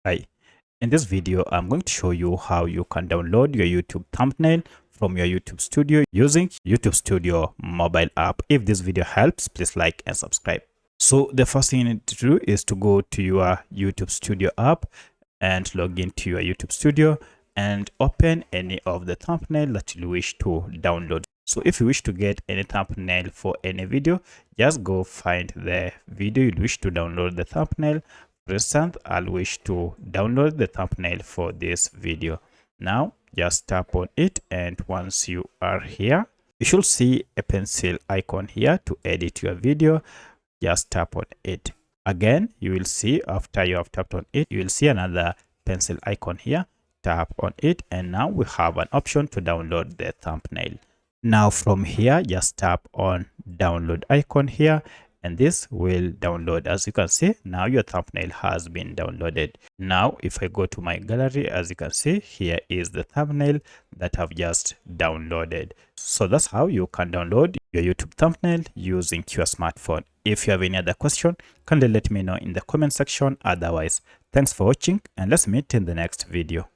Hi, in this video, I'm going to show you how you can download your YouTube thumbnail from your YouTube Studio using YouTube Studio mobile app. If this video helps, please like and subscribe. So the first thing you need to do is to go to your YouTube Studio app and log into your YouTube Studio and open any of the thumbnail that you wish to download. So if you wish to get any thumbnail for any video, just go find the video you wish to download the thumbnail. For instance, I'll wish to download the thumbnail for this video. Now just tap on it, and once you are here, you should see a pencil icon here to edit your video. Just tap on it. Again, you will see after you have tapped on it, you will see another pencil icon here. Tap on it, and now we have an option to download the thumbnail. Now from here, just tap on download icon here, and this will download. As you can see, now your thumbnail has been downloaded. Now if I go to my gallery, as you can see, here is the thumbnail that I've just downloaded. So that's how you can download your YouTube thumbnail using your smartphone. If you have any other question, kindly let me know in the comment section. Otherwise, thanks for watching, and let's meet in the next video.